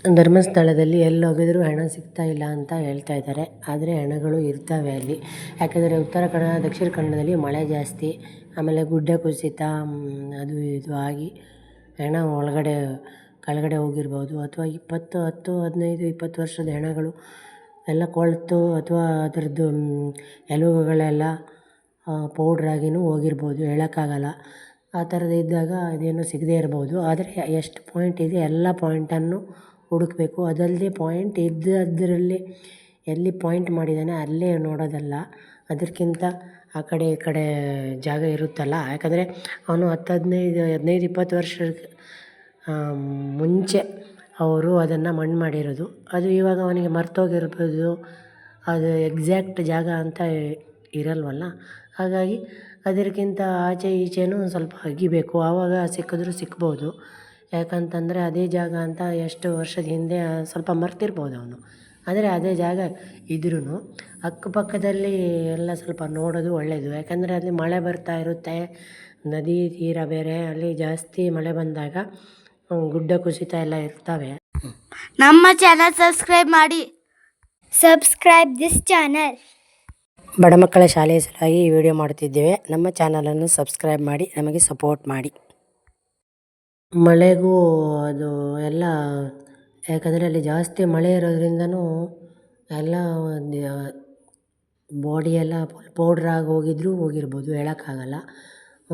ಧರ್ಮಸ್ಥಳದಲ್ಲಿ ಎಲ್ಲಿ ಹೋಗಿದ್ರೂ ಹೆಣ ಸಿಗ್ತಾ ಇಲ್ಲ ಅಂತ ಹೇಳ್ತಾ ಇದ್ದಾರೆ. ಆದರೆ ಹೆಣಗಳು ಇರ್ತವೆ ಅಲ್ಲಿ. ಯಾಕೆಂದರೆ ಉತ್ತರ ಕನ್ನಡ, ದಕ್ಷಿಣ ಕನ್ನಡದಲ್ಲಿ ಮಳೆ ಜಾಸ್ತಿ, ಆಮೇಲೆ ಗುಡ್ಡ ಕುಸಿತ ಅದು ಇದು ಆಗಿ ಹೆಣ ಒಳಗಡೆ ಕೆಳಗಡೆ ಹೋಗಿರ್ಬೋದು, ಅಥವಾ 10, 15, 20 ವರ್ಷದ ಹೆಣಗಳು ಎಲ್ಲ ಕೊಳೆತು ಅಥವಾ ಅದರದ್ದು ಎಲುಬುಗಳೆಲ್ಲ ಪೌಡ್ರಾಗಿಯೂ ಹೋಗಿರ್ಬೋದು, ಹೇಳೋಕ್ಕಾಗಲ್ಲ. ಆ ಥರದ್ದು ಇದ್ದಾಗ ಅದೇನೋ ಸಿಗದೇ ಇರ್ಬೋದು. ಆದರೆ ಎಷ್ಟು ಪಾಯಿಂಟ್ ಇದೆ ಎಲ್ಲ ಪಾಯಿಂಟನ್ನು ಹುಡುಕಬೇಕು. ಅದಲ್ಲದೆ ಪಾಯಿಂಟ್ ಇದ್ದದ್ರಲ್ಲಿ ಎಲ್ಲಿ ಪಾಯಿಂಟ್ ಮಾಡಿದ್ದಾನೆ ಅಲ್ಲೇ ನೋಡೋದಲ್ಲ, ಅದಕ್ಕಿಂತ ಆ ಕಡೆ ಈ ಕಡೆ ಜಾಗ ಇರುತ್ತಲ್ಲ. ಯಾಕಂದರೆ ಅವನು 15, 20 ವರ್ಷದ ಮುಂಚೆ ಅವರು ಅದನ್ನು ಮಣ್ಣು ಮಾಡಿರೋದು. ಅದು ಇವಾಗ ಅವನಿಗೆ ಮರ್ತೋಗಿರ್ಬೋದು, ಅದು ಎಕ್ಸಾಕ್ಟ್ ಜಾಗ ಅಂತ ಇರಲ್ವಲ್ಲ. ಹಾಗಾಗಿ ಅದಕ್ಕಿಂತ ಆಚೆ ಈಚೆನೂ ಸ್ವಲ್ಪ ಅಗಿಬೇಕು, ಆವಾಗ ಸಿಕ್ಕಿದ್ರೂ ಸಿಗ್ಬೋದು. ಯಾಕಂತಂದರೆ ಅದೇ ಜಾಗ ಅಂತ ಎಷ್ಟು ವರ್ಷದ ಹಿಂದೆ ಸ್ವಲ್ಪ ಮರ್ತಿರ್ಬೋದು ಅವನು. ಆದರೆ ಅದೇ ಜಾಗ ಇದ್ರೂ ಅಕ್ಕಪಕ್ಕದಲ್ಲಿ ಎಲ್ಲ ಸ್ವಲ್ಪ ನೋಡೋದು ಒಳ್ಳೆಯದು. ಯಾಕಂದರೆ ಅಲ್ಲಿ ಮಳೆ ಬರ್ತಾ ಇರುತ್ತೆ, ನದಿ ತೀರ ಬೇರೆ, ಅಲ್ಲಿ ಜಾಸ್ತಿ ಮಳೆ ಬಂದಾಗ ಗುಡ್ಡ ಕುಸಿತ ಎಲ್ಲ ಇರ್ತವೆ. ನಮ್ಮ ಚಾನಲ್ ಸಬ್ಸ್ಕ್ರೈಬ್ ಮಾಡಿ. Subscribe this channel. ಬಡ ಮಕ್ಕಳ ಶಾಲೆಯ ಸಲುವಾಗಿ ಈ ವಿಡಿಯೋ ಮಾಡುತ್ತಿದ್ದೇವೆ. ನಮ್ಮ ಚಾನಲನ್ನು ಸಬ್ಸ್ಕ್ರೈಬ್ ಮಾಡಿ, ನಮಗೆ ಸಪೋರ್ಟ್ ಮಾಡಿ. ಮಳೆಗೂ ಅದು ಎಲ್ಲ, ಯಾಕಂದರೆ ಅಲ್ಲಿ ಜಾಸ್ತಿ ಮಳೆ ಇರೋದ್ರಿಂದನೂ ಎಲ್ಲ ಬಾಡಿ ಎಲ್ಲ ಪೌಡ್ರಾಗಿ ಹೋಗಿರ್ಬೋದು, ಹೇಳೋಕ್ಕಾಗಲ್ಲ.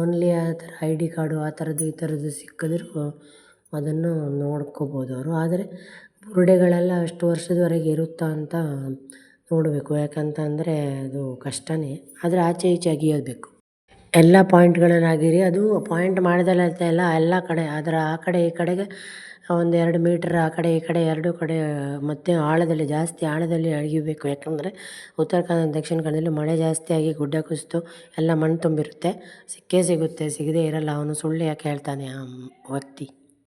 ಓನ್ಲಿ ಆ ಥರ ID ಕಾರ್ಡು ಆ ಥರದ್ದು ಈ ಥರದ್ದು ಸಿಕ್ಕಿದ್ರೂ ಅದನ್ನು ನೋಡ್ಕೋಬೋದು ಅವರು. ಆದರೆ ಬುರುಡೆಗಳೆಲ್ಲ ಅಷ್ಟು ವರ್ಷದವರೆಗೆ ಇರುತ್ತಾ ಅಂತ ನೋಡಬೇಕು. ಯಾಕಂತಂದರೆ ಅದು ಕಷ್ಟನೇ. ಆದರೆ ಆಚೆ ಈಚೆ ಅಗಿಯಬೇಕು. ಎಲ್ಲ ಪಾಯಿಂಟ್ಗಳನ್ನಾಗಿರಿ, ಅದು ಪಾಯಿಂಟ್ ಮಾಡ್ದಲಂತ ಎಲ್ಲ ಕಡೆ, ಅದರ ಆ ಕಡೆ ಈ ಕಡೆಗೆ 1-2 ಮೀಟ್ರ್ ಆ ಕಡೆ ಈ ಕಡೆ 2 ಕಡೆ ಮತ್ತು ಆಳದಲ್ಲಿ, ಜಾಸ್ತಿ ಆಳದಲ್ಲಿ ಅಗಿಬೇಕು. ಯಾಕಂದರೆ ಉತ್ತರ ಕನ್ನಡ, ದಕ್ಷಿಣ ಕನ್ನಡದಲ್ಲಿ ಮಳೆ ಜಾಸ್ತಿ ಆಗಿ ಗುಡ್ಡ ಕುಸಿತು ಎಲ್ಲ ಮಣ್ಣು ತುಂಬಿರುತ್ತೆ. ಸಿಕ್ಕೇ ಸಿಗುತ್ತೆ, ಸಿಗದೇ ಇರಲ್ಲ. ಅವನು ಸುಳ್ಳು ಯಾಕೆ ಹೇಳ್ತಾನೆ ಆ ವ್ಯಕ್ತಿ.